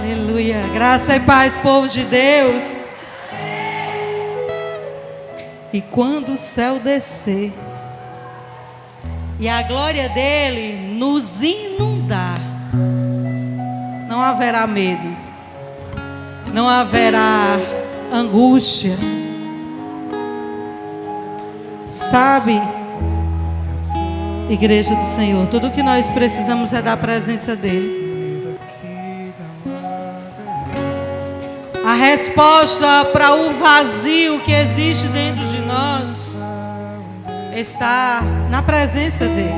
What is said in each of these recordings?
Aleluia. Graça e paz, povo de Deus. E quando o céu descer e a glória dele nos inundar, não haverá medo, não haverá angústia. Sabe, igreja do Senhor, tudo que nós precisamos é da presença dele. A resposta para o vazio que existe dentro de nós está na presença dele.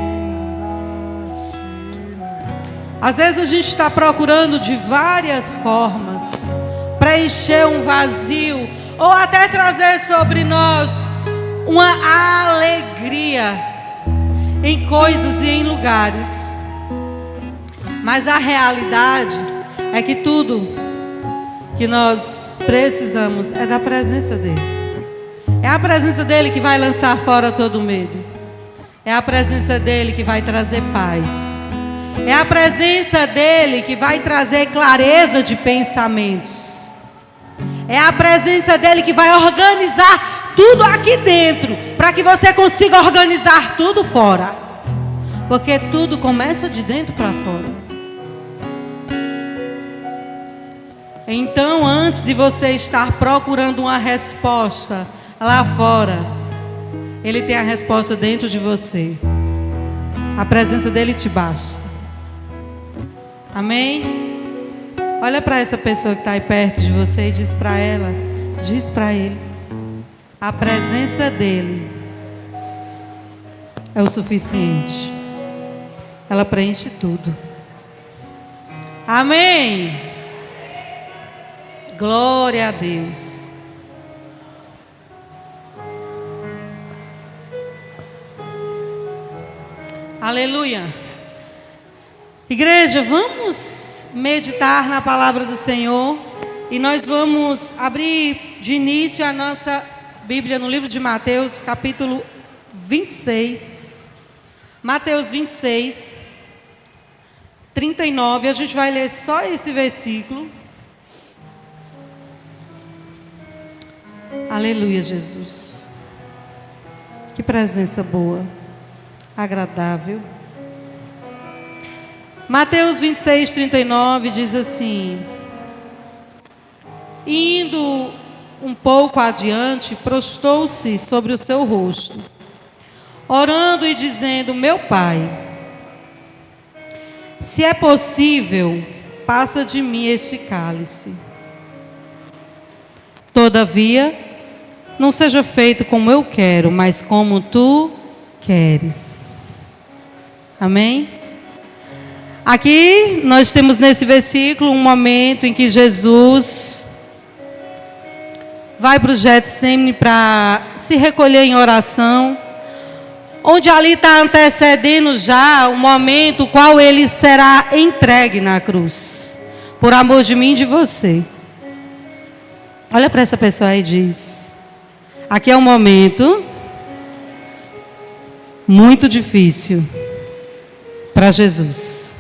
Às vezes a gente está procurando de várias formas preencher um vazio, ou até trazer sobre nós uma alegria em coisas e em lugares. Mas a realidade é que tudo que nós precisamos é da presença dele. É a presença dele que vai lançar fora todo medo. É a presença dele que vai trazer paz. É a presença dele que vai trazer clareza de pensamentos. É a presença dele que vai organizar tudo aqui dentro, para que você consiga organizar tudo fora. Porque tudo começa de dentro para fora. Então, antes de você estar procurando uma resposta lá fora, ele tem a resposta dentro de você. A presença dele te basta. Amém? Olha para essa pessoa que está aí perto de você e diz para ela, diz para ele: a presença dele é o suficiente. Ela preenche tudo. Amém? Glória a Deus. Aleluia. Igreja, vamos meditar na palavra do Senhor. E nós vamos abrir de início a nossa Bíblia no livro de Mateus, capítulo 26. Mateus 26, 39. A gente vai ler só esse versículo. Aleluia, Jesus. Que presença boa, agradável. Mateus 26, 39 diz assim: indo um pouco adiante, prostou-se sobre o seu rosto, orando e dizendo: meu Pai, se é possível, passa de mim este cálice. Todavia, não seja feito como eu quero, mas como tu queres. Amém? Aqui nós temos nesse versículo um momento em que Jesus vai para o Getsemane para se recolher em oração, onde ali está antecedendo já o momento qual ele será entregue na cruz, por amor de mim e de você. Olha para essa pessoa e diz: aqui é um momento muito difícil para Jesus.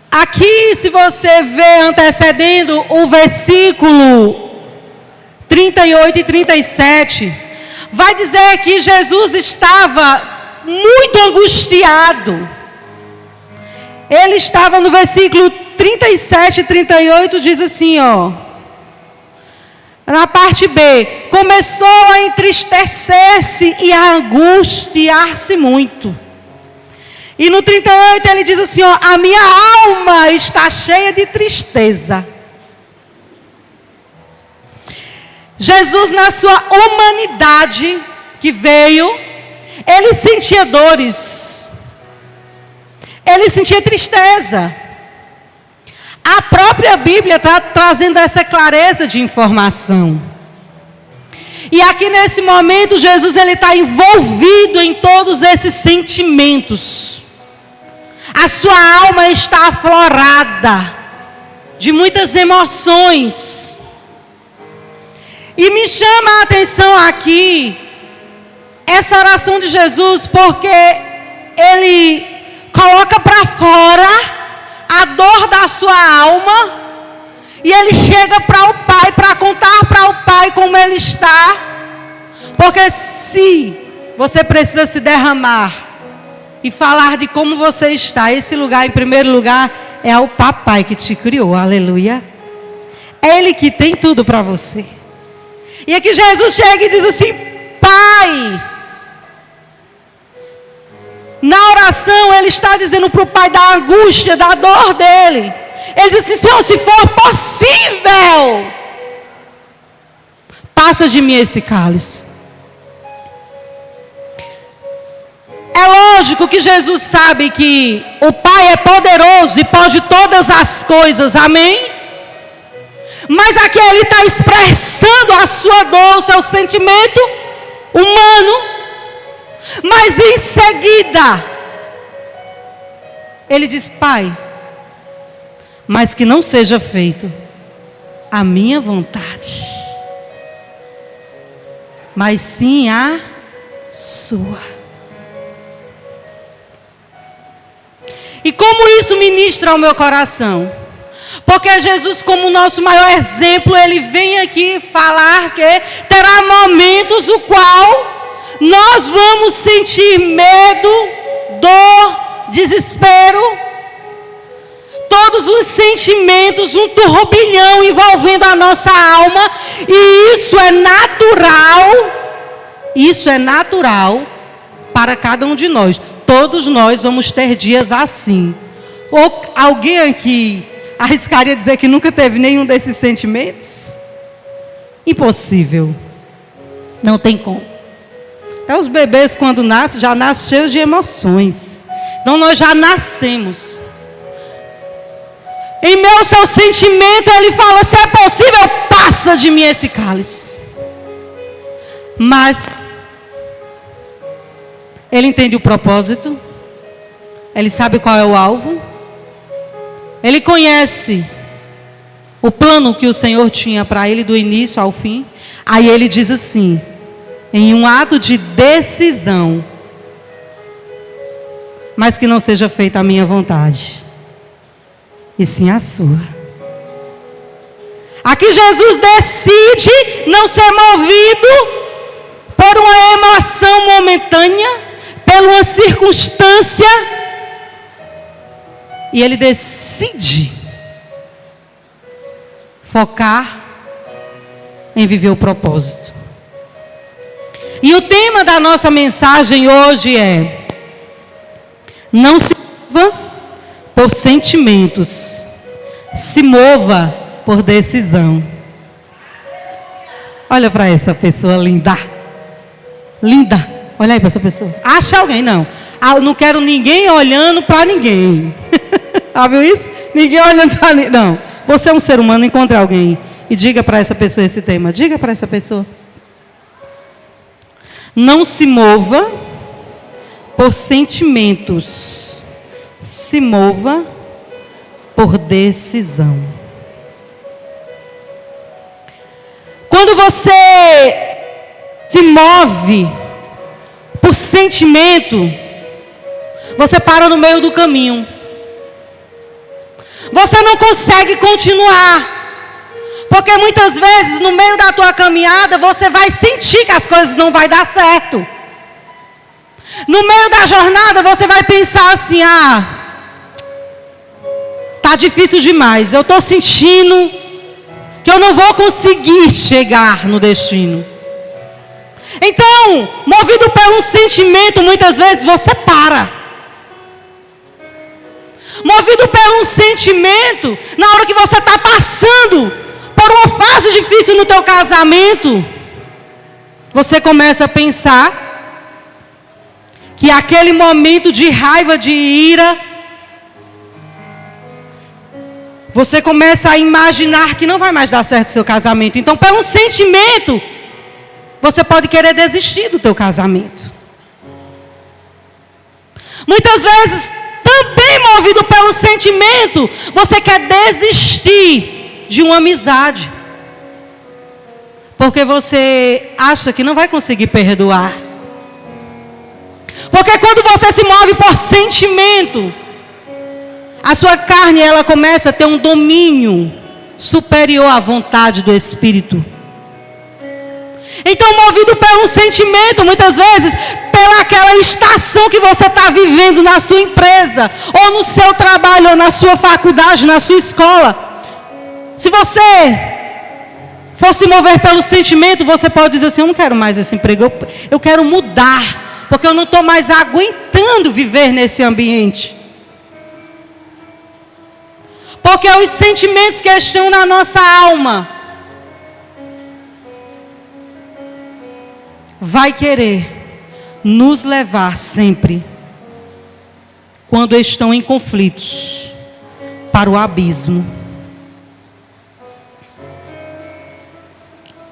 Aqui, se você vê antecedendo o versículo 38 e 37, vai dizer que Jesus estava muito angustiado. Ele estava no versículo 37 e 38, diz assim, ó. Na parte B, começou a entristecer-se e a angustiar-se muito. E no 38 ele diz assim, ó, a minha alma está cheia de tristeza. Jesus, na sua humanidade que veio, ele sentia dores. Ele sentia tristeza. A própria Bíblia está trazendo essa clareza de informação. E aqui nesse momento, Jesus ele está envolvido em todos esses sentimentos. A sua alma está aflorada de muitas emoções. E me chama a atenção aqui essa oração de Jesus, porque ele coloca para fora a dor da sua alma, e ele chega para o Pai, para contar para o Pai como ele está. Porque se você precisa se derramar e falar de como você está, esse lugar, em primeiro lugar, é o Papai que te criou, aleluia. É Ele que tem tudo para você. E aqui Jesus chega e diz assim: Pai. Na oração ele está dizendo para o Pai da angústia, da dor dele. Ele diz assim: Senhor, se for possível, passa de mim esse cálice. É lógico que Jesus sabe que o Pai é poderoso e pode todas as coisas, amém? Mas aqui ele está expressando a sua dor, o seu sentimento humano. Mas em seguida, ele diz: Pai, mas que não seja feito a minha vontade, mas sim a sua. E como isso ministra ao meu coração? Porque Jesus, como nosso maior exemplo, ele vem aqui falar que terá momentos o qual nós vamos sentir medo, dor, desespero, todos os sentimentos, um turbilhão envolvendo a nossa alma, e isso é natural para cada um de nós. Todos nós vamos ter dias assim. Ou alguém aqui arriscaria dizer que nunca teve nenhum desses sentimentos? Impossível. Não tem como. Até os bebês, quando nascem, já nascem cheios de emoções. Então nós já nascemos. Em meu seu sentimento, ele fala: se é possível, passa de mim esse cálice. Mas ele entende o propósito. Ele sabe qual é o alvo. Ele conhece o plano que o Senhor tinha para ele do início ao fim. Aí ele diz assim, em um ato de decisão: mas que não seja feita a minha vontade, e sim a sua. Aqui Jesus decide não ser movido por uma emoção momentânea, por uma circunstância, e ele decide focar em viver o propósito. E o tema da nossa mensagem hoje é: não se mova por sentimentos, se mova por decisão. Olha para essa pessoa linda. Linda. Olha aí para essa pessoa. Acha alguém, não. Eu não quero ninguém olhando para ninguém. Já viu isso? Ninguém olhando para ninguém. Não. Você é um ser humano, encontre alguém e diga para essa pessoa esse tema. Diga para essa pessoa: não se mova por sentimentos, se mova por decisão. Quando você se move por sentimento, você para no meio do caminho. Você não consegue continuar. Porque muitas vezes no meio da tua caminhada você vai sentir que as coisas não vai dar certo. No meio da jornada você vai pensar assim: tá difícil demais. Eu estou sentindo que eu não vou conseguir chegar no destino. Então, movido por um sentimento, muitas vezes você para. Movido por um sentimento, na hora que você está passando por uma fase difícil no teu casamento, você começa a pensar que aquele momento de raiva, de ira, você começa a imaginar que não vai mais dar certo o seu casamento. Então, por um sentimento, você pode querer desistir do teu casamento. Muitas vezes, também movido pelo sentimento, você quer desistir de uma amizade. Porque você acha que não vai conseguir perdoar. Porque quando você se move por sentimento, a sua carne ela começa a ter um domínio superior à vontade do Espírito. Então, movido por um sentimento, muitas vezes, pela aquela estação que você está vivendo na sua empresa, ou no seu trabalho, ou na sua faculdade, na sua escola. Se você for se mover pelo sentimento, você pode dizer assim: eu não quero mais esse emprego, eu quero mudar, porque eu não estou mais aguentando viver nesse ambiente. Porque os sentimentos que estão na nossa alma vai querer nos levar sempre, quando estão em conflitos, para o abismo.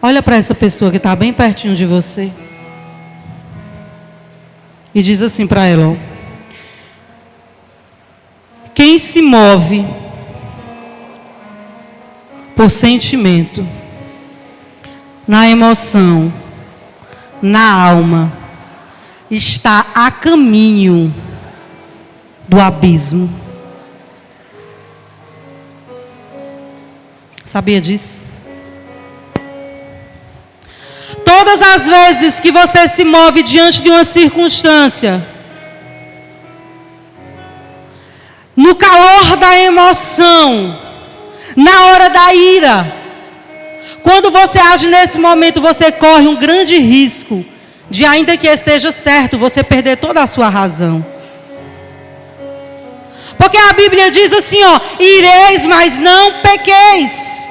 Olha para essa pessoa que está bem pertinho de você e diz assim para ela: ó, quem se move por sentimento, na emoção, na alma, está a caminho do abismo. Sabia disso? Todas as vezes que você se move diante de uma circunstância, no calor da emoção, na hora da ira, quando você age nesse momento, você corre um grande risco de, ainda que esteja certo, você perder toda a sua razão. Porque a Bíblia diz assim, ó: ireis, mas não pequeis.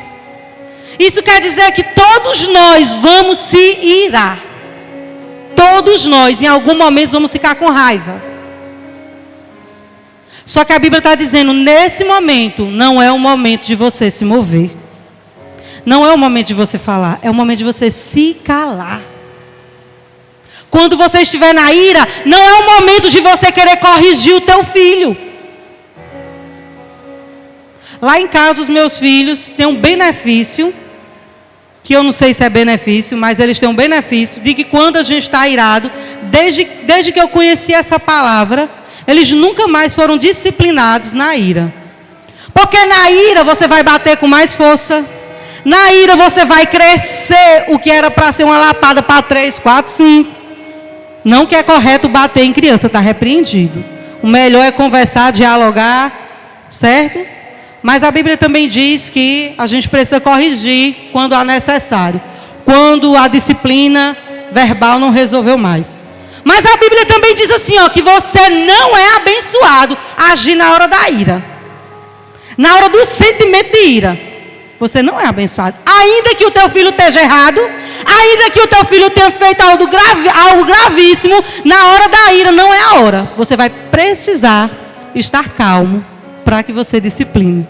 Isso quer dizer que todos nós vamos se irar. Todos nós, em algum momento, vamos ficar com raiva. Só que a Bíblia está dizendo, nesse momento, não é o momento de você se mover. Não é o momento de você falar, é o momento de você se calar. Quando você estiver na ira, não é o momento de você querer corrigir o teu filho. Lá em casa, os meus filhos têm um benefício, que eu não sei se é benefício, mas eles têm um benefício, de que quando a gente está irado, desde que eu conheci essa palavra, eles nunca mais foram disciplinados na ira. Porque na ira você vai bater com mais força. Na ira você vai crescer o que era para ser uma lapada para 3, 4, 5. Não que é correto bater em criança, está repreendido. O melhor é conversar, dialogar, certo? Mas a Bíblia também diz que a gente precisa corrigir quando há necessário. Quando a disciplina verbal não resolveu mais. Mas a Bíblia também diz assim, ó, que você não é abençoado a agir na hora da ira. Na hora do sentimento de ira. Você não é abençoado. Ainda que o teu filho esteja errado, ainda que o teu filho tenha feito algo gravíssimo, na hora da ira não é a hora. Você vai precisar estar calmo para que você discipline.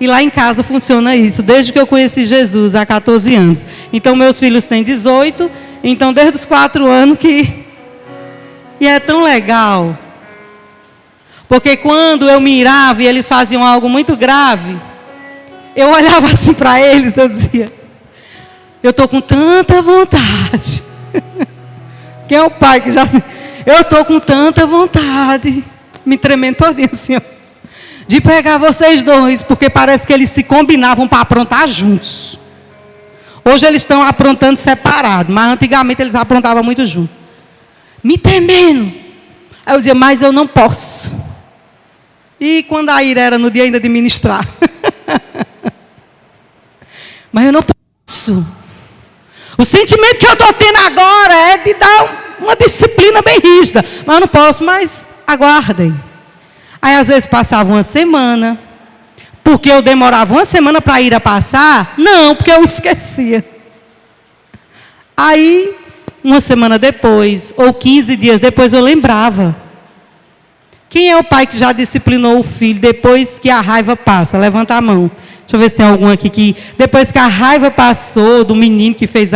E lá em casa funciona isso, desde que eu conheci Jesus, há 14 anos. Então, meus filhos têm 18, então desde os 4 anos que... E é tão legal. Porque quando eu me irava e eles faziam algo muito grave, eu olhava assim para eles e eu dizia: eu estou com tanta vontade. Quem é o pai que já... Eu estou com tanta vontade, me tremendo todinho assim, ó, de pegar vocês dois, porque parece que eles se combinavam para aprontar juntos. Hoje eles estão aprontando separados, mas antigamente eles aprontavam muito juntos. Me tremendo. Aí eu dizia: mas eu não posso. E quando a ira era no dia ainda de ministrar. Mas eu não posso. O sentimento que eu estou tendo agora é de dar uma disciplina bem rígida. Mas eu não posso, mas aguardem. Aí às vezes passava uma semana, porque eu demorava uma semana para a ira passar? Não, porque eu esquecia. Aí, uma semana depois, ou 15 dias depois, eu lembrava. Quem é o pai que já disciplinou o filho depois que a raiva passa? Levanta a mão. Deixa eu ver se tem algum aqui que, depois que a raiva passou, do menino que fez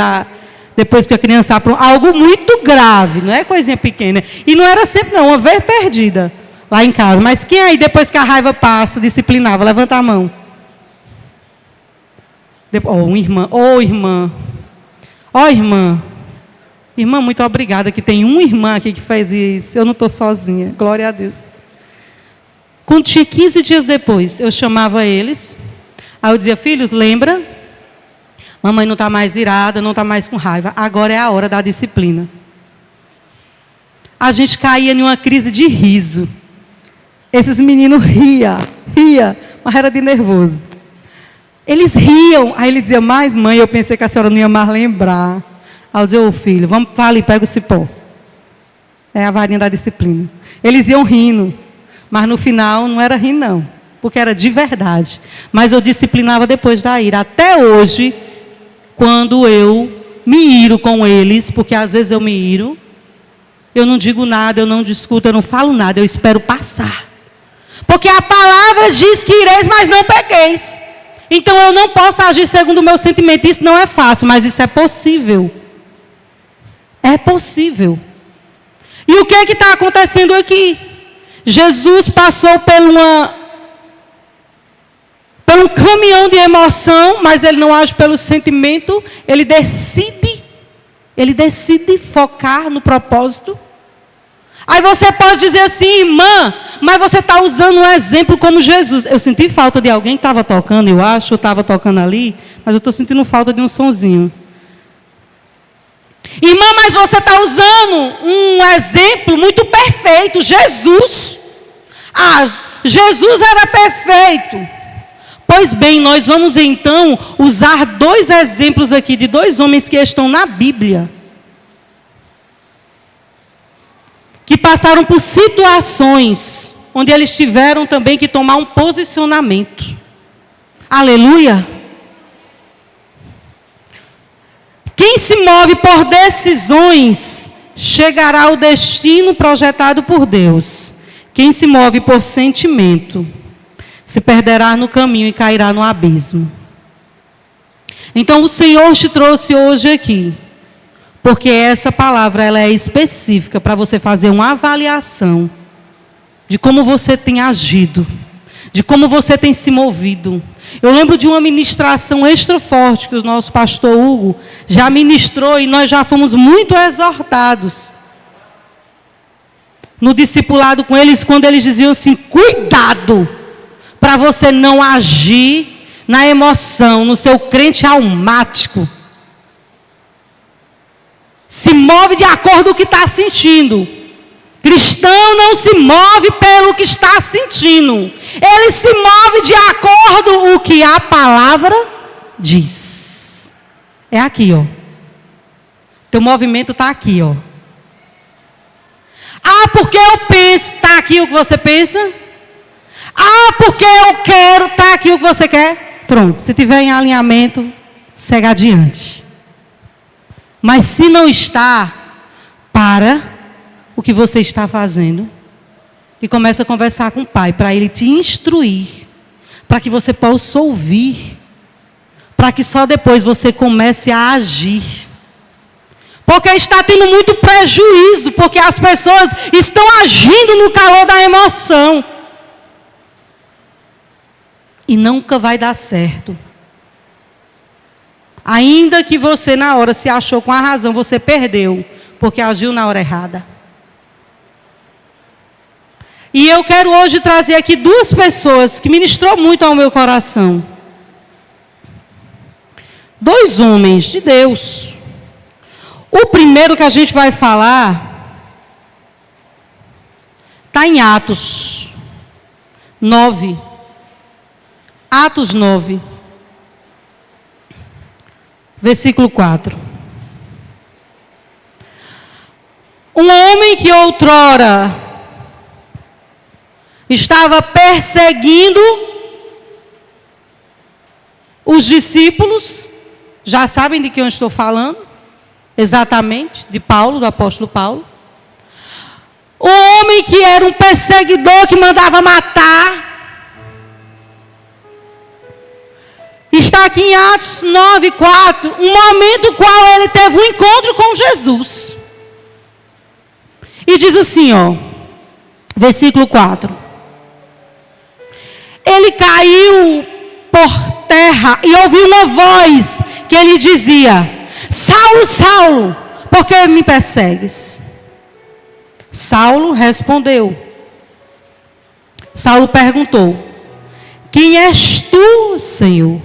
depois que a criança aprontou, algo muito grave, não é coisinha pequena. E não era sempre não, uma vez perdida. Lá em casa. Mas quem aí, depois que a raiva passa, disciplinava? Levanta a mão. Irmã. Ó, irmã. Irmã, muito obrigada, que tem uma irmã aqui que faz isso. Eu não estou sozinha, glória a Deus. Quando tinha 15 dias depois, eu chamava eles. Aí eu dizia, filhos, lembra? Mamãe não está mais irada, não está mais com raiva. Agora é a hora da disciplina. A gente caía em uma crise de riso. Esses meninos riam, mas era de nervoso. Eles riam, aí ele dizia, mas mãe, eu pensei que a senhora não ia mais lembrar. Aí eu dizia, ô filho, vamos para ali, pega o cipó. É a varinha da disciplina. Eles iam rindo, mas no final não era rir não, porque era de verdade. Mas eu disciplinava depois da ira. Até hoje, quando eu me iro com eles, porque às vezes eu me iro, eu não digo nada, eu não discuto, eu não falo nada, eu espero passar. Porque a palavra diz que ireis, mas não pequeis. Então eu não posso agir segundo o meu sentimento. Isso não é fácil, mas isso é possível. É possível. E o que é que está acontecendo aqui? Jesus passou por um caminhão de emoção, mas ele não age pelo sentimento. Ele decide focar no propósito. Aí você pode dizer assim, irmã, mas você está usando um exemplo como Jesus. Eu senti falta de alguém que estava tocando, eu acho, eu estava tocando ali, mas eu estou sentindo falta de um sonzinho. Irmã, mas você está usando um exemplo muito perfeito, Jesus. Jesus era perfeito. Pois bem, nós vamos então usar 2 exemplos aqui de 2 homens que estão na Bíblia. Que passaram por situações onde eles tiveram também que tomar um posicionamento. Aleluia! Quem se move por decisões chegará ao destino projetado por Deus. Quem se move por sentimento se perderá no caminho e cairá no abismo. Então o Senhor te trouxe hoje aqui, porque essa palavra ela é específica para você fazer uma avaliação de como você tem agido, de como você tem se movido. Eu lembro de uma ministração extra forte que o nosso pastor Hugo já ministrou e nós já fomos muito exortados no discipulado com eles, quando eles diziam assim, cuidado para você não agir na emoção, no seu crente almático. Se move de acordo com o que está sentindo. Cristão não se move pelo que está sentindo. Ele se move de acordo com o que a palavra diz. É aqui, ó. Teu movimento está aqui, ó. Ah, porque eu penso, está aqui o que você pensa? Ah, porque eu quero, está aqui o que você quer? Pronto, se tiver em alinhamento, segue adiante. Mas se não está, para o que você está fazendo e começa a conversar com o Pai, para Ele te instruir, para que você possa ouvir, para que só depois você comece a agir. Porque está tendo muito prejuízo, porque as pessoas estão agindo no calor da emoção. E nunca vai dar certo. Ainda que você na hora se achou com a razão, você perdeu, porque agiu na hora errada. E eu quero hoje trazer aqui 2 pessoas que ministrou muito ao meu coração. 2 homens de Deus. O primeiro que a gente vai falar está em Atos 9. Atos 9. Versículo 4. Um homem que outrora estava perseguindo os discípulos, já sabem de quem eu estou falando, exatamente, de Paulo, do apóstolo Paulo. Um homem que era um perseguidor que mandava matar. Está aqui em Atos 9:4, um momento no qual ele teve um encontro com Jesus. E diz assim, ó, versículo 4. Ele caiu por terra e ouviu uma voz que ele dizia, Saulo, Saulo, por que me persegues? Saulo respondeu. Saulo perguntou: quem és tu, Senhor?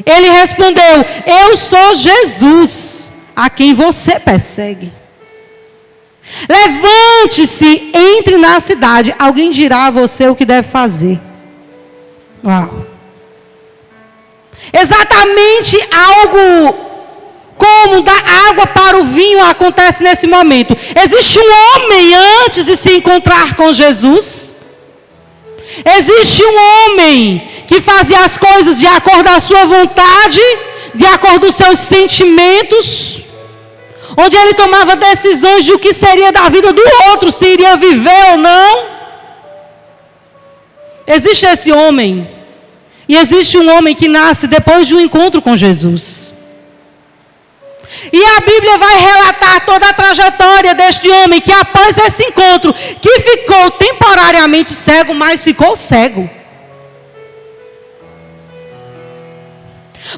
Ele respondeu: eu sou Jesus, a quem você persegue. Levante-se, entre na cidade, alguém dirá a você o que deve fazer. Uau! Exatamente algo como dar água para o vinho acontece nesse momento. Existe um homem antes de se encontrar com Jesus. Existe um homem que fazia as coisas de acordo com a sua vontade, de acordo com os seus sentimentos, onde ele tomava decisões de o que seria da vida do outro, se iria viver ou não. Existe esse homem, e existe um homem que nasce depois de um encontro com Jesus. E a Bíblia vai relatar toda a trajetória deste homem, que após esse encontro, que ficou temporariamente cego, mas ficou cego.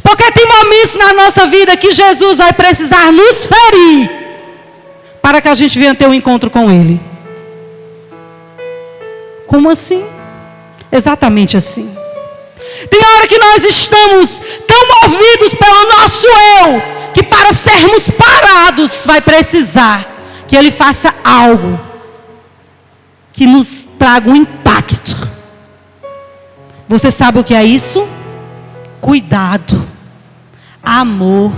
Porque tem momentos na nossa vida que Jesus vai precisar nos ferir, para que a gente venha ter um encontro com Ele. Como assim? Exatamente assim. Tem hora que nós estamos tão movidos pelo nosso eu, que para sermos parados vai precisar que Ele faça algo que nos traga um impacto. Você sabe o que é isso? Cuidado, amor.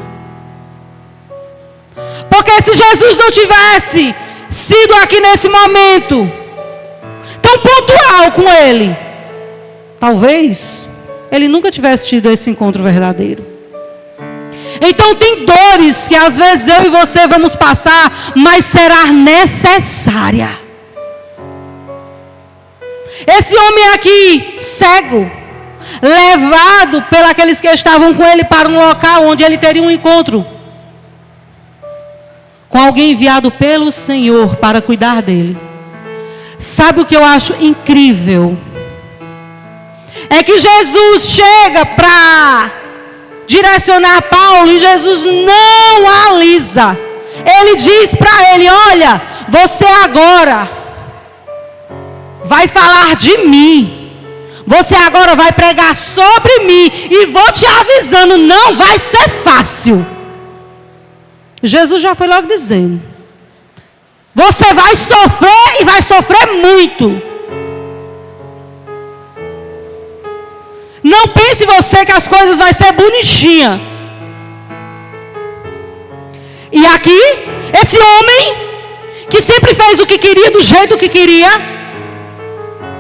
Porque se Jesus não tivesse sido aqui nesse momento tão pontual com Ele, talvez Ele nunca tivesse tido esse encontro verdadeiro. Então tem dores que às vezes eu e você vamos passar, mas será necessária. Esse homem aqui, cego, levado pelos que estavam com ele para um local onde ele teria um encontro com alguém enviado pelo Senhor para cuidar dele. Sabe o que eu acho incrível? É que Jesus chega para direcionar Paulo e Jesus não alisa. Ele diz para ele: olha, você agora vai falar de mim. Você agora vai pregar sobre mim. E vou te avisando, não vai ser fácil. Jesus já foi logo dizendo: você vai sofrer e vai sofrer muito. Não pense você que as coisas vão ser bonitinha. E aqui, esse homem, que sempre fez o que queria, do jeito que queria,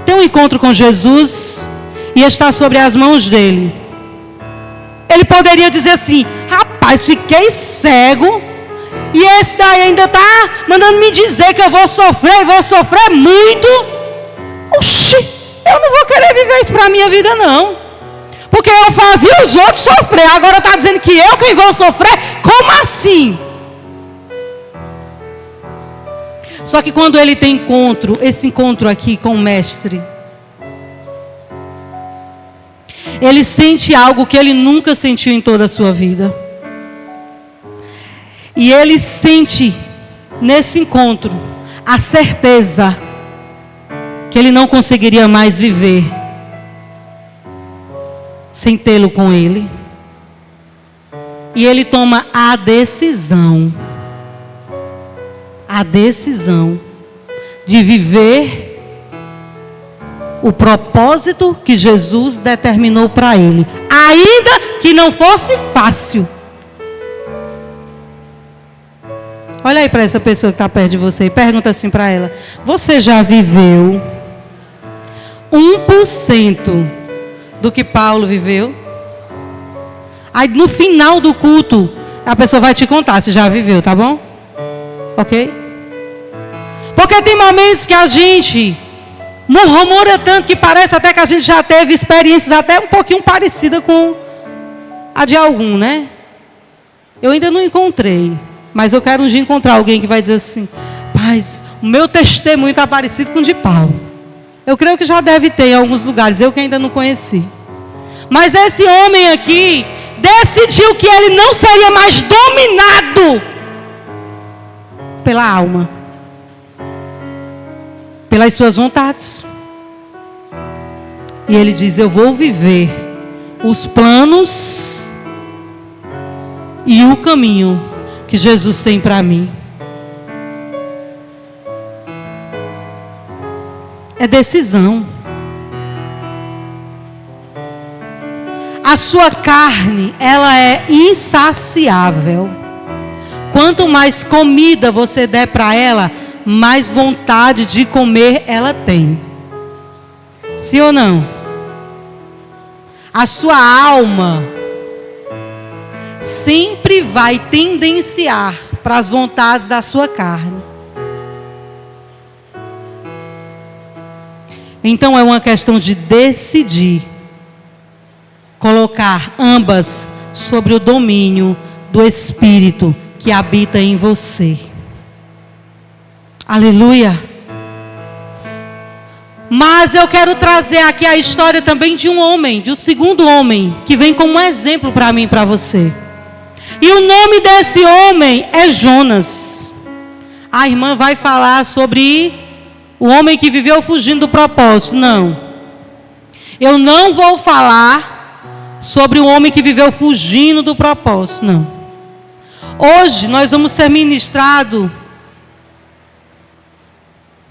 tem um encontro com Jesus e está sobre as mãos dele. Ele poderia dizer assim: rapaz, fiquei cego, e esse daí ainda está mandando me dizer que eu vou sofrer muito. Oxi, eu não vou querer viver isso para a minha vida não. Porque eu fazia os outros sofrer, agora está dizendo que eu quem vou sofrer? Como assim? Só que quando ele tem esse encontro aqui com o mestre, ele sente algo que ele nunca sentiu em toda a sua vida. E ele sente nesse encontro a certeza que ele não conseguiria mais viver sem tê-lo com ele. E ele toma a decisão de viver o propósito que Jesus determinou para ele, ainda que não fosse fácil. Olha aí para essa pessoa que está perto de você e pergunta assim para ela: você já viveu 1% do que Paulo viveu? Aí no final do culto a pessoa vai te contar se já viveu, tá bom? Ok? Porque tem momentos que a gente murmura tanto que parece até que a gente já teve experiências até um pouquinho parecidas com a de algum, né? Eu ainda não encontrei, mas eu quero um dia encontrar alguém que vai dizer assim: paz, o meu testemunho está parecido com o de Paulo. Eu creio que já deve ter em alguns lugares, eu que ainda não conheci. Mas esse homem aqui decidiu que ele não seria mais dominado pela alma, pelas suas vontades. E ele diz: eu vou viver os planos e o caminho que Jesus tem para mim. É decisão. A sua carne, ela é insaciável. Quanto mais comida você der para ela, mais vontade de comer ela tem. Sim ou não? A sua alma sempre vai tendenciar para as vontades da sua carne. Então é uma questão de decidir colocar ambas sobre o domínio do Espírito que habita em você. Aleluia. Mas eu quero trazer aqui a história também de um homem, de um segundo homem, que vem como um exemplo para mim e para você. E o nome desse homem é Jonas. A irmã vai falar sobre o homem que viveu fugindo do propósito. Não. Eu não vou falar sobre o homem que viveu fugindo do propósito. Não. Hoje nós vamos ser ministrados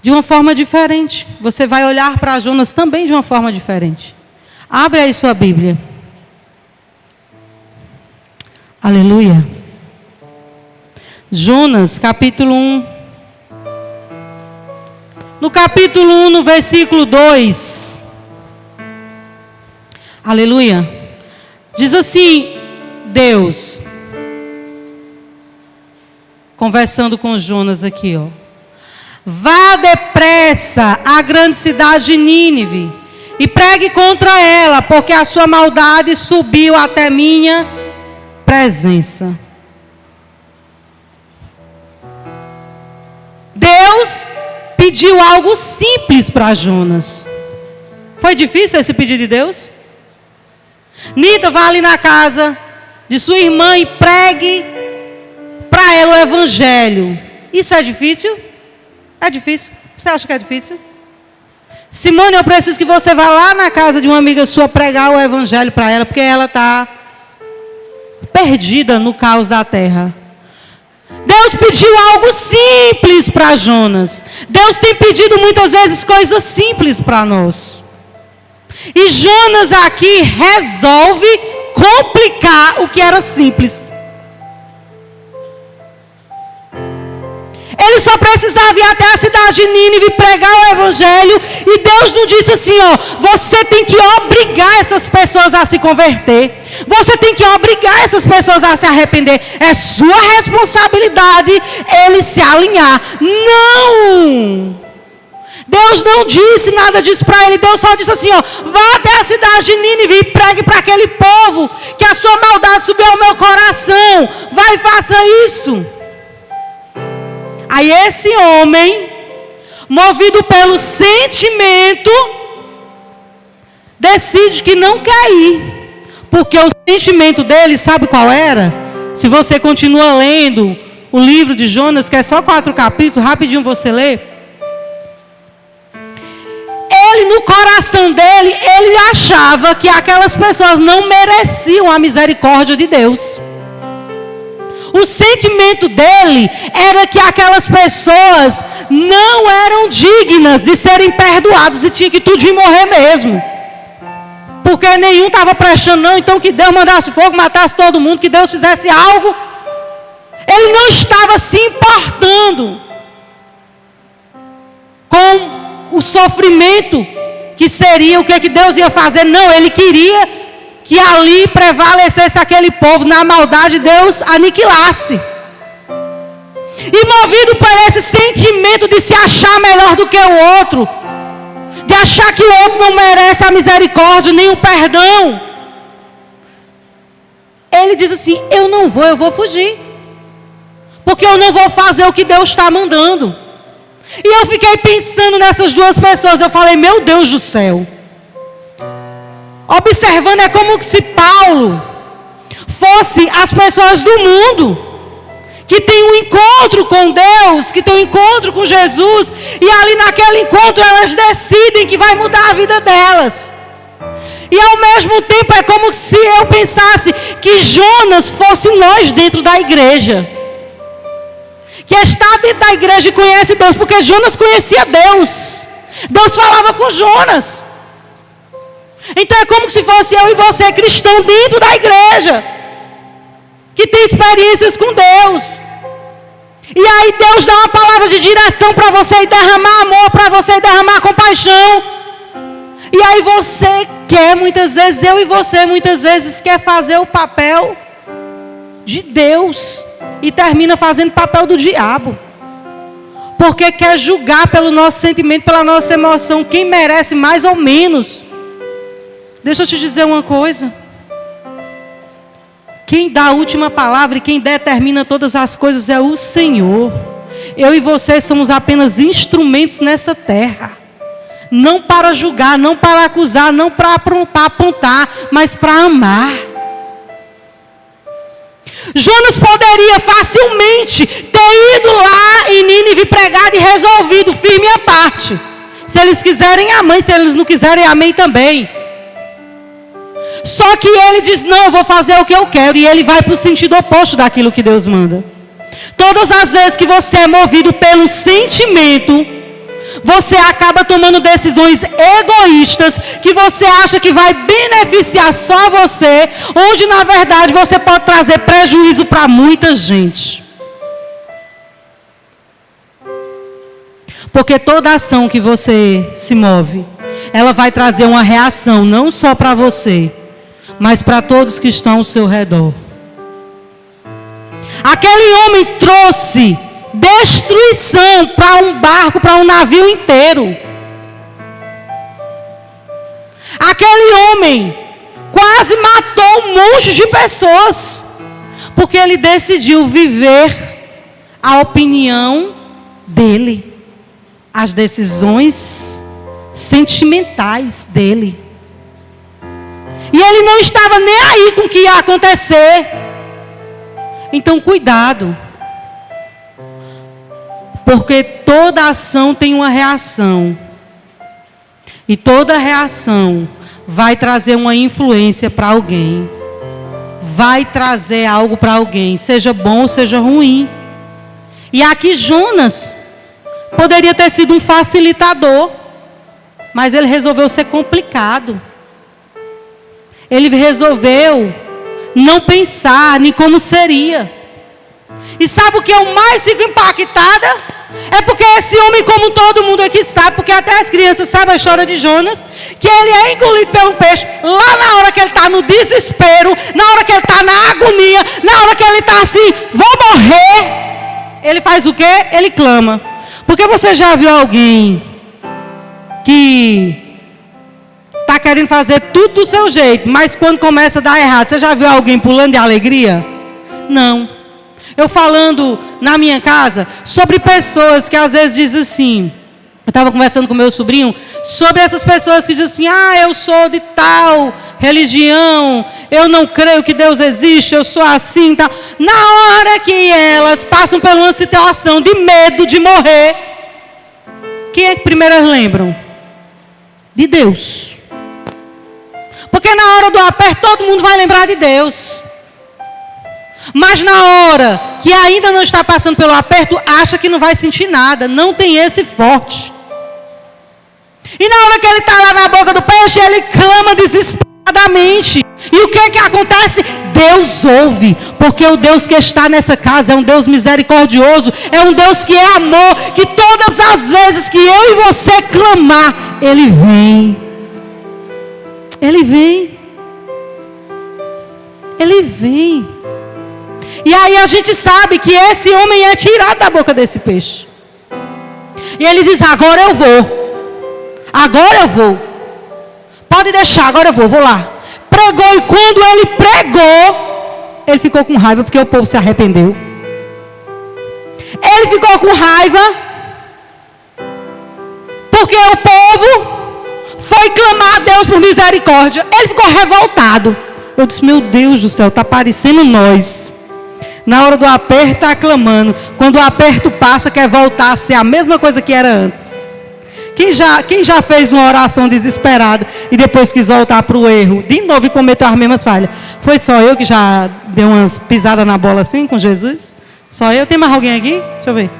de uma forma diferente. Você vai olhar para Jonas também de uma forma diferente. Abre aí sua Bíblia. Aleluia. Jonas, capítulo 1. No capítulo 1, no versículo 2. Aleluia. Diz assim, Deus, conversando com Jonas aqui, ó. Vá depressa à grande cidade de Nínive e pregue contra ela, porque a sua maldade subiu até minha presença. Deus pediu algo simples para Jonas. Foi difícil esse pedido de Deus? Nita, vá ali na casa de sua irmã e pregue para ela o evangelho. Isso é difícil? É difícil? Você acha que é difícil? Simone, eu preciso que você vá lá na casa de uma amiga sua pregar o evangelho para ela, porque ela está perdida no caos da terra. Deus pediu algo simples para Jonas. Deus tem pedido muitas vezes coisas simples para nós. E Jonas aqui resolve complicar o que era simples. Ele só precisava ir até a cidade de Nínive pregar o evangelho. E Deus não disse assim, ó, você tem que obrigar essas pessoas a se converter. Você tem que obrigar essas pessoas a se arrepender. É sua responsabilidade ele se alinhar. Não! Deus não disse nada disso para ele. Deus só disse assim, ó, vá até a cidade de Nínive e pregue para aquele povo que a sua maldade subiu ao meu coração. Vai e faça isso. Aí esse homem, movido pelo sentimento, decide que não quer ir. Porque o sentimento dele, sabe qual era? Se você continua lendo o livro de Jonas, que é só 4 capítulos, rapidinho você lê. Ele, no coração dele, ele achava que aquelas pessoas não mereciam a misericórdia de Deus. O sentimento dele era que aquelas pessoas não eram dignas de serem perdoadas e tinha que tudo morrer mesmo. Porque nenhum estava prestando não, então que Deus mandasse fogo, matasse todo mundo, que Deus fizesse algo. Ele não estava se importando com o sofrimento que seria, o que Deus ia fazer. Não, ele queria que ali prevalecesse aquele povo, na maldade Deus aniquilasse. E movido por esse sentimento de se achar melhor do que o outro, de achar que o outro não merece a misericórdia, nem o perdão, ele diz assim, eu não vou, eu vou fugir. Porque eu não vou fazer o que Deus está mandando. E eu fiquei pensando nessas duas pessoas, eu falei, meu Deus do céu. Observando, é como se Paulo fosse as pessoas do mundo que tem um encontro com Deus, que tem um encontro com Jesus, e ali naquele encontro elas decidem que vai mudar a vida delas. E ao mesmo tempo é como se eu pensasse que Jonas fosse nós dentro da igreja. Que está dentro da igreja e conhece Deus, porque Jonas conhecia Deus. Deus falava com Jonas. Então é como se fosse eu e você cristão dentro da igreja, que tem experiências com Deus. E aí Deus dá uma palavra de direção para você, e derramar amor para você, e derramar compaixão. E aí você quer, muitas vezes, eu e você muitas vezes quer fazer o papel de Deus e termina fazendo o papel do diabo. Porque quer julgar pelo nosso sentimento, pela nossa emoção, quem merece mais ou menos. Deixa eu te dizer uma coisa. Quem dá a última palavra e quem determina todas as coisas é o Senhor. Eu e você somos apenas instrumentos nessa terra. Não para julgar, não para acusar, não para apontar, mas para amar. Jonas poderia facilmente ter ido lá em Nínive pregado e resolvido, firme a parte. Se eles quiserem, amém. Se eles não quiserem, amém também. Só que ele diz, não, eu vou fazer o que eu quero. E ele vai para o sentido oposto daquilo que Deus manda. Todas as vezes que você é movido pelo sentimento, você acaba tomando decisões egoístas, que você acha que vai beneficiar só você, onde na verdade você pode trazer prejuízo para muita gente. Porque toda ação que você se move, ela vai trazer uma reação, não só para você, mas para todos que estão ao seu redor. Aquele homem trouxe destruição para um barco, para um navio inteiro. Aquele homem quase matou um monte de pessoas, porque ele decidiu viver a opinião dele, as decisões sentimentais dele. E ele não estava nem aí com o que ia acontecer. Então cuidado. Porque toda ação tem uma reação. E toda reação vai trazer uma influência para alguém. Vai trazer algo para alguém, seja bom ou seja ruim. E aqui Jonas poderia ter sido um facilitador, mas ele resolveu ser complicado. Ele resolveu não pensar nem como seria. E sabe o que eu mais fico impactada? É porque esse homem, como todo mundo aqui sabe, porque até as crianças sabem a história de Jonas, que ele é engolido pelo peixe, lá na hora que ele está no desespero, na hora que ele está na agonia, na hora que ele está assim, vou morrer. Ele faz o quê? Ele clama. Porque você já viu alguém que está querendo fazer tudo do seu jeito, mas quando começa a dar errado, você já viu alguém pulando de alegria? Não. Eu falando na minha casa sobre pessoas que às vezes dizem assim, eu estava conversando com meu sobrinho, sobre essas pessoas que dizem assim, eu sou de tal religião, eu não creio que Deus existe, eu sou assim, tal. Na hora que elas passam por uma situação de medo de morrer, quem é que primeiro elas lembram? De Deus. Porque na hora do aperto todo mundo vai lembrar de Deus. Mas na hora que ainda não está passando pelo aperto, acha que não vai sentir nada. Não tem esse forte. E na hora que ele está lá na boca do peixe, ele clama desesperadamente. E o que é que acontece? Deus ouve. Porque o Deus que está nessa casa é um Deus misericordioso. É um Deus que é amor. Que todas as vezes que eu e você clamar, Ele vem. Ele vem. Ele vem. E aí a gente sabe que esse homem é tirado da boca desse peixe. E ele diz, agora eu vou. Agora eu vou. Pode deixar, agora eu vou lá. Pregou, e quando ele pregou, ele ficou com raiva porque o povo se arrependeu. Ele ficou com raiva porque o povo foi clamar a Deus por misericórdia. Ele ficou revoltado. Eu disse, meu Deus do céu, está parecendo nós. Na hora do aperto está clamando. Quando o aperto passa, quer voltar a ser a mesma coisa que era antes. Quem já fez uma oração desesperada e depois quis voltar para o erro, de novo, e cometeu as mesmas falhas? Foi só eu que já dei umas pisadas na bola assim com Jesus? Só eu? Tem mais alguém aqui? Deixa eu ver.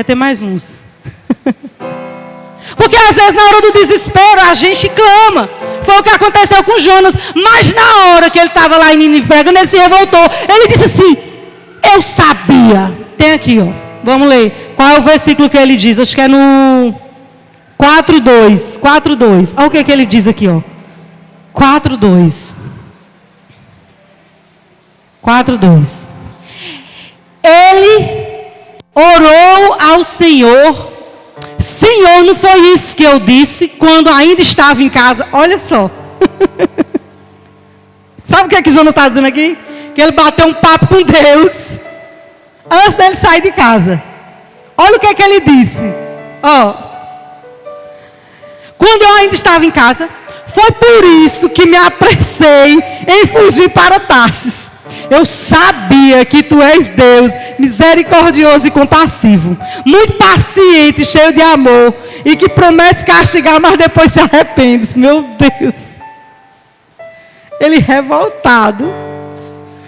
Tem mais uns. Porque às vezes na hora do desespero a gente clama. Foi o que aconteceu com Jonas. Mas na hora que ele estava lá em Nínive pregando, ele se revoltou. Ele disse assim: eu sabia. Tem aqui, ó. Vamos ler. Qual é o versículo que ele diz? Acho que é no 4:2. 4:2. Olha o que ele diz aqui, ó. 4:2. 4:2. Ele orou ao Senhor. Senhor, não foi isso que eu disse quando ainda estava em casa? Olha só. Sabe o que é que Jonas está dizendo aqui? Que ele bateu um papo com Deus antes dele sair de casa. Olha o que é que ele disse. Quando eu ainda estava em casa, foi por isso que me apressei em fugir para Tarsis. Eu sabia que tu és Deus, misericordioso e compassivo, muito paciente, cheio de amor, e que prometes castigar, mas depois te arrependes. Meu Deus. Ele revoltado,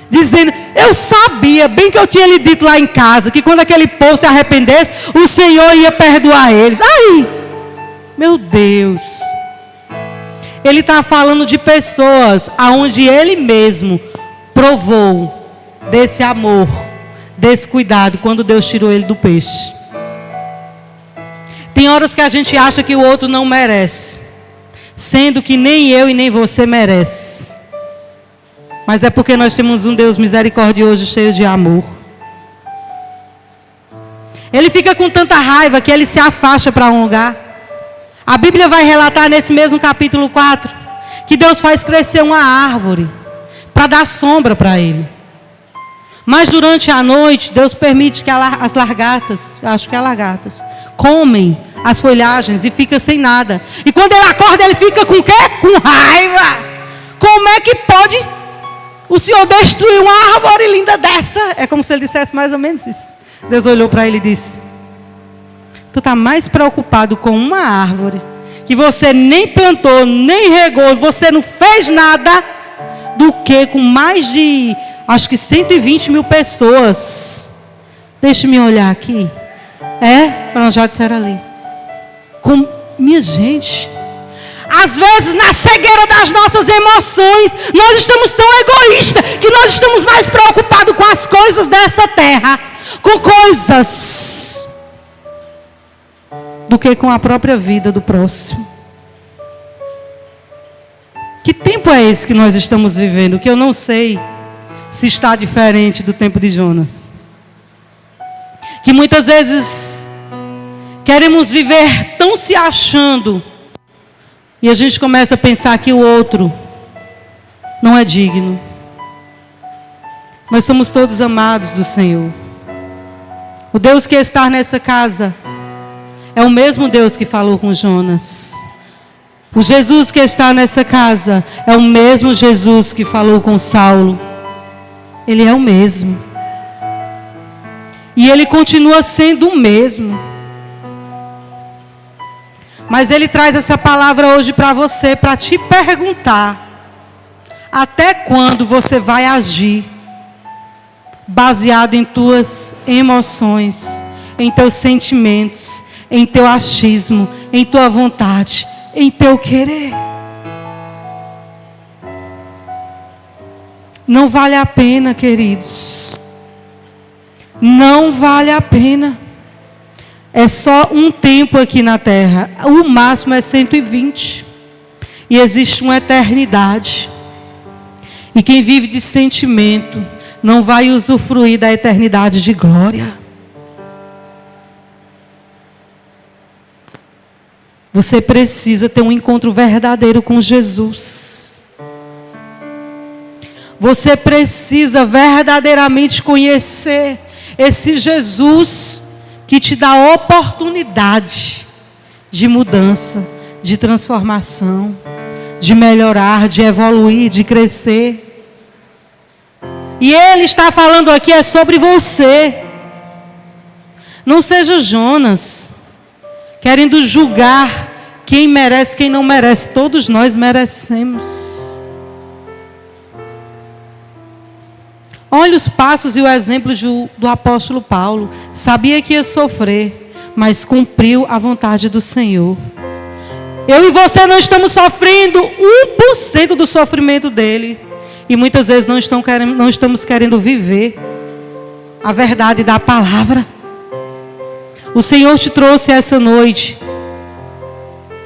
dizendo: eu sabia, bem que eu tinha lhe dito lá em casa, que quando aquele povo se arrependesse, o Senhor ia perdoar eles. Aí, meu Deus. Ele está falando de pessoas aonde ele mesmo provou desse amor, desse cuidado, quando Deus tirou ele do peixe. Tem horas que a gente acha que o outro não merece, sendo que nem eu e nem você merece. Mas é porque nós temos um Deus misericordioso, cheio de amor. Ele fica com tanta raiva que ele se afasta para um lugar. A Bíblia vai relatar nesse mesmo capítulo 4 que Deus faz crescer uma árvore para dar sombra para ele. Mas durante a noite, Deus permite que as lagartas, acho que é lagartas, comem as folhagens e fica sem nada. E quando ele acorda, ele fica com o quê? Com raiva. Como é que pode o Senhor destruir uma árvore linda dessa? É como se ele dissesse mais ou menos isso. Deus olhou para ele e disse: tu está mais preocupado com uma árvore que você nem plantou, nem regou, você não fez nada, do que com mais de, acho que 120 mil pessoas. Deixa-me olhar aqui. Pronto, já disseram ali. Minha gente, às vezes na cegueira das nossas emoções, nós estamos tão egoístas, que nós estamos mais preocupados com as coisas dessa terra, com coisas, do que com a própria vida do próximo. Que tempo é esse que nós estamos vivendo? Que eu não sei se está diferente do tempo de Jonas. Que muitas vezes queremos viver tão se achando, e a gente começa a pensar que o outro não é digno. Nós somos todos amados do Senhor. O Deus que está nessa casa é o mesmo Deus que falou com Jonas. O Jesus que está nessa casa é o mesmo Jesus que falou com Saulo. Ele é o mesmo. E ele continua sendo o mesmo. Mas ele traz essa palavra hoje para você, para te perguntar: até quando você vai agir baseado em tuas emoções, em teus sentimentos, em teu achismo, em tua vontade, em teu querer? Não vale a pena, queridos. Não vale a pena. É só um tempo aqui na terra. O máximo é 120. E existe uma eternidade. E quem vive de sentimento não vai usufruir da eternidade de glória. Você precisa ter um encontro verdadeiro com Jesus. Você precisa verdadeiramente conhecer esse Jesus que te dá oportunidade de mudança, de transformação, de melhorar, de evoluir, de crescer. E Ele está falando aqui é sobre você. Não seja Jonas, querendo julgar quem merece, quem não merece. Todos nós merecemos. Olha os passos e o exemplo do apóstolo Paulo. Sabia que ia sofrer, mas cumpriu a vontade do Senhor. Eu e você não estamos sofrendo 1% do sofrimento dele. E muitas vezes não estamos querendo viver a verdade da palavra. O Senhor te trouxe essa noite,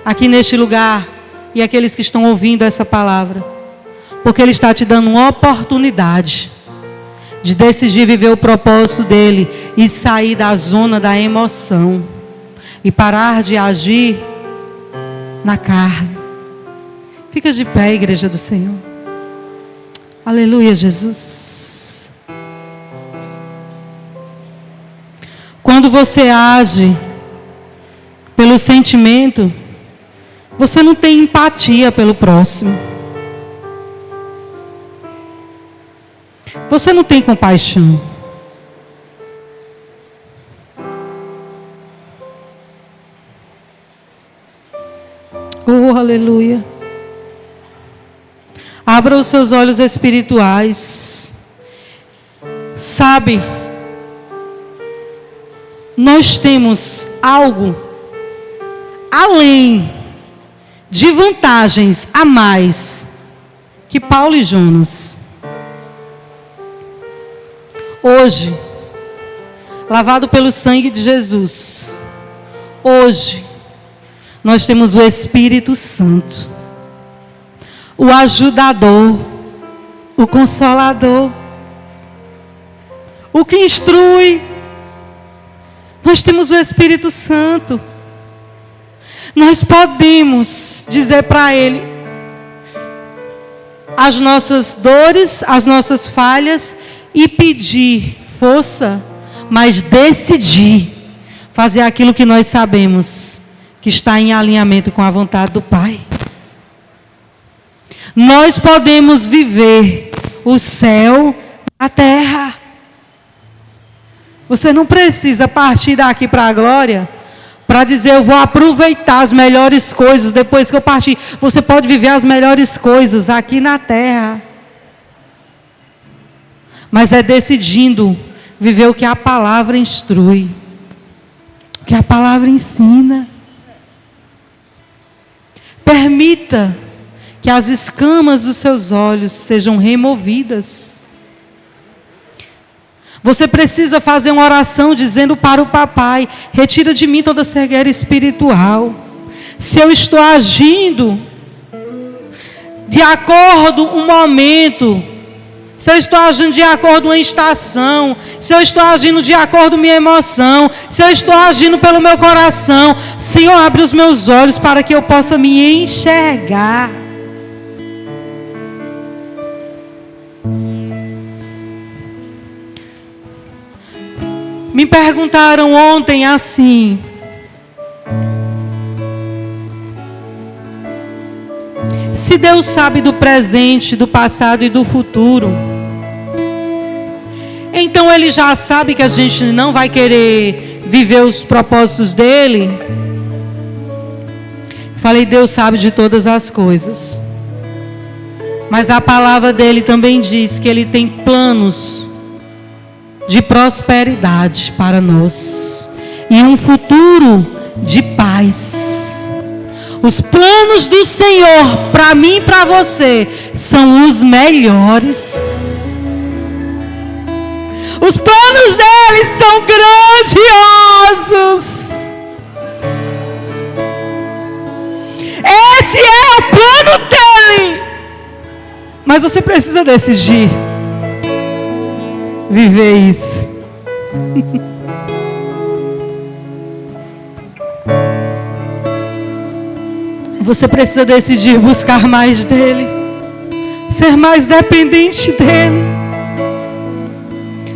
aqui neste lugar, e aqueles que estão ouvindo essa palavra, porque Ele está te dando uma oportunidade de decidir viver o propósito dEle e sair da zona da emoção e parar de agir na carne. Fica de pé, igreja do Senhor. Aleluia, Jesus. Quando você age pelo sentimento, você não tem empatia pelo próximo. Você não tem compaixão. Oh, aleluia. Abra os seus olhos espirituais. Sabe, nós temos algo além de vantagens a mais que Paulo e Jonas. Hoje, lavado pelo sangue de Jesus, hoje, nós temos o Espírito Santo, o ajudador, o consolador, o que instrui. Nós temos o Espírito Santo. Nós podemos dizer para Ele as nossas dores, as nossas falhas e pedir força, mas decidir fazer aquilo que nós sabemos que está em alinhamento com a vontade do Pai. Nós podemos viver o céu na terra. Você não precisa partir daqui para a glória para dizer, eu vou aproveitar as melhores coisas depois que eu partir. Você pode viver as melhores coisas aqui na terra. Mas é decidindo viver o que a palavra instrui, o que a palavra ensina. Permita que as escamas dos seus olhos sejam removidas. Você precisa fazer uma oração dizendo para o papai, retira de mim toda cegueira espiritual. Se eu estou agindo de acordo com um momento, se eu estou agindo de acordo com uma estação, se eu estou agindo de acordo com minha emoção, se eu estou agindo pelo meu coração, Senhor, abre os meus olhos para que eu possa me enxergar. Me perguntaram ontem assim: se Deus sabe do presente, do passado e do futuro, então Ele já sabe que a gente não vai querer viver os propósitos dEle? Falei, Deus sabe de todas as coisas, mas a palavra dEle também diz que Ele tem planos de prosperidade para nós e um futuro de paz. Os planos do Senhor para mim e para você são os melhores. Os planos dele são grandiosos. Esse é o plano dele. Mas você precisa decidir viver isso. Você precisa decidir buscar mais dele, ser mais dependente dele.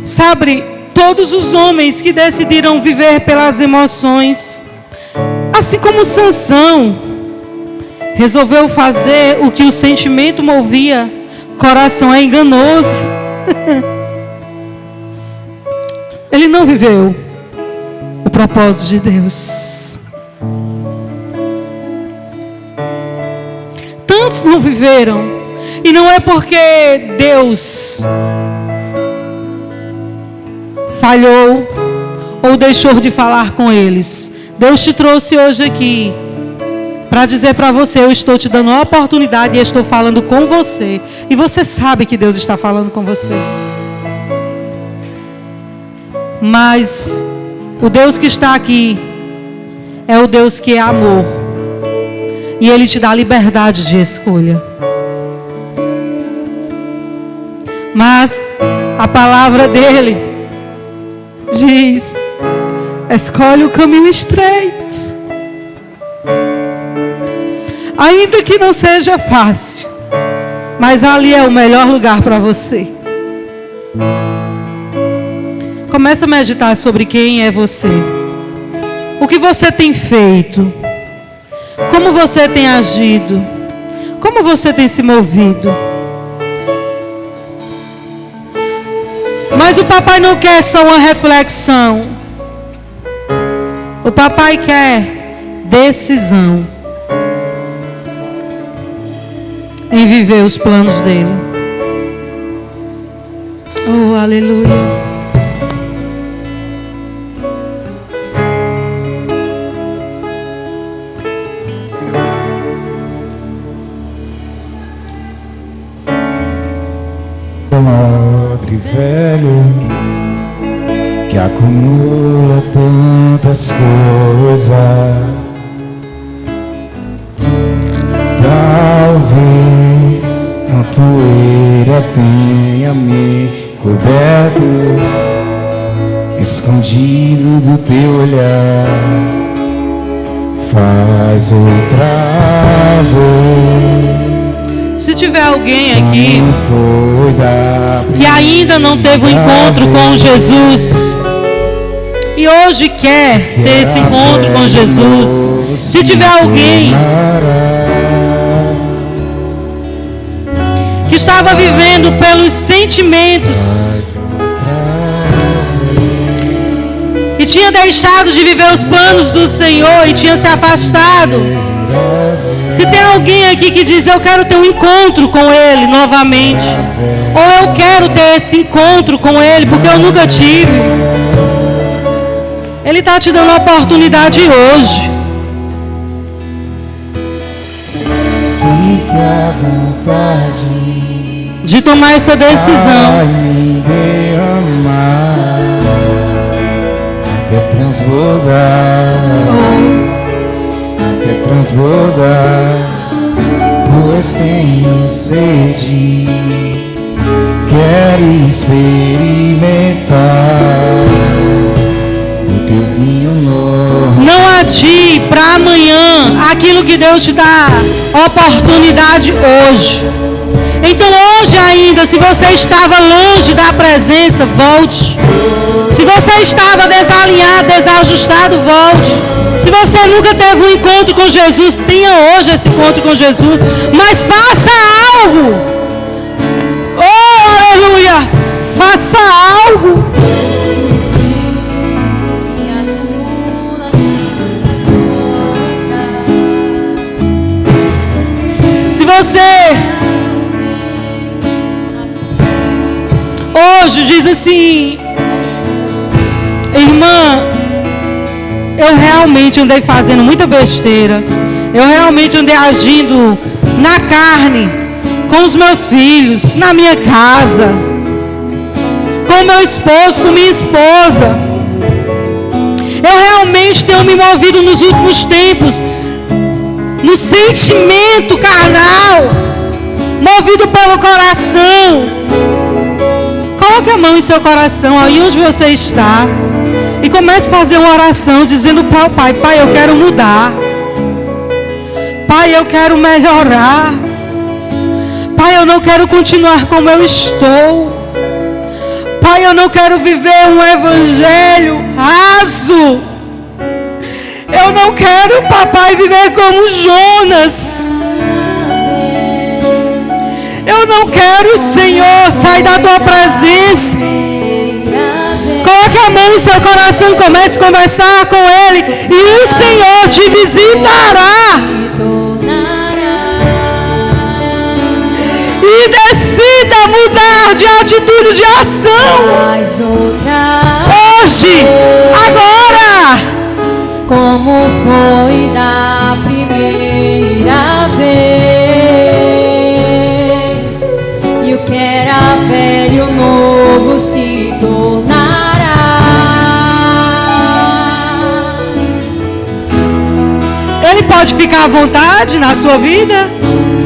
Sabe, todos os homens que decidiram viver pelas emoções, assim como Sansão resolveu fazer o que o sentimento movia, coração é enganoso. Ele não viveu o propósito de Deus. Tantos não viveram. E não é porque Deus falhou ou deixou de falar com eles. Deus te trouxe hoje aqui para dizer para você: eu estou te dando uma oportunidade e estou falando com você. E você sabe que Deus está falando com você. Mas o Deus que está aqui é o Deus que é amor. E Ele te dá liberdade de escolha. Mas a palavra dele diz: escolhe o caminho estreito. Ainda que não seja fácil, mas ali é o melhor lugar para você. Começa a meditar sobre quem é você. O que você tem feito? Como você tem agido? Como você tem se movido? Mas o papai não quer só uma reflexão. O papai quer decisão em viver os planos dele. Oh, aleluia. Odre velho que acumula tantas coisas, talvez a poeira tenha me coberto, escondido do teu olhar. Faz outra vez. Se tiver alguém aqui que ainda não teve um encontro com Jesus e hoje quer ter esse encontro com Jesus, se tiver alguém que estava vivendo pelos sentimentos e tinha deixado de viver os planos do Senhor e tinha se afastado, se tem alguém aqui que diz: eu quero ter um encontro com Ele novamente, ou eu quero ter esse encontro com Ele porque eu nunca tive, Ele está te dando a oportunidade hoje. Fique à vontade de tomar essa decisão. Me derramar até transbordar, até transbordar, pois tenho sede, quero experimentar o teu vinho novo. Não adie para amanhã aquilo que Deus te dá oportunidade hoje. Então hoje ainda, se você estava longe da presença, volte. Se você estava desalinhado, desajustado, volte. Se você nunca teve um encontro com Jesus, tenha hoje esse encontro com Jesus. Mas faça algo. Oh, aleluia. Faça algo. Se você hoje diz assim: irmã, eu realmente andei fazendo muita besteira, eu realmente andei agindo na carne, com os meus filhos, na minha casa, com meu esposo, com minha esposa. Eu realmente tenho me movido nos últimos tempos no sentimento carnal, movido pelo coração. Coloque a mão em seu coração, aí onde você está, e comece a fazer uma oração dizendo para o Pai: Pai, eu quero mudar. Pai, eu quero melhorar. Pai, eu não quero continuar como eu estou. Pai, eu não quero viver um evangelho raso. Eu não quero, papai, viver como Jonas. Eu não quero, Senhor, sair da tua presença. Coloque a mão no seu coração e comece a conversar com Ele. E o Senhor te visitará. E decida mudar de atitude, de ação. Hoje, agora. Como foi da primeira vez. E o que era velho, novo se tornará. Ele pode ficar à vontade na sua vida?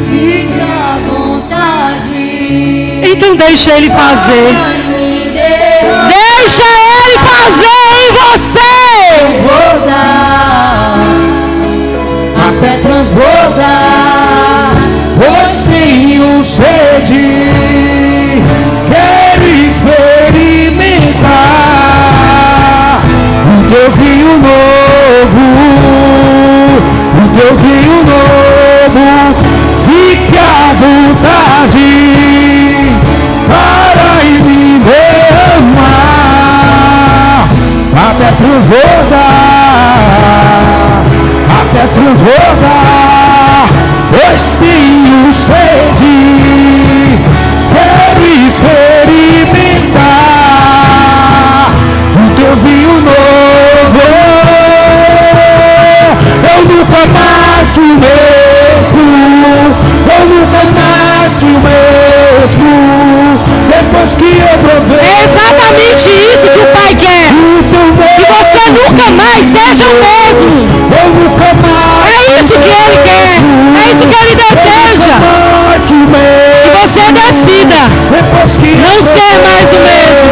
Fica à vontade. Então deixa Ele fazer. Deixa Ele fazer em você. Transbordar, até transbordar, pois tenho sede, quero experimentar o teu vinho novo, o teu vinho novo. Fique à vontade para me derramar até transbordar, pois tenho sede, quero experimentar o teu vinho novo. Eu nunca mais o mesmo, eu nunca mais o mesmo, depois que eu provei. É exatamente isso que o Pai quer. Que você nunca mais seja o mesmo. Eu nunca mais. É isso que Ele quer. É isso que Ele deseja. Que você decida não ser mais o mesmo,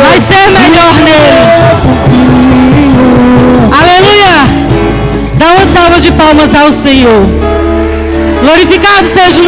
mas ser melhor nele. Aleluia. Dá uma salva de palmas ao Senhor. Glorificado seja o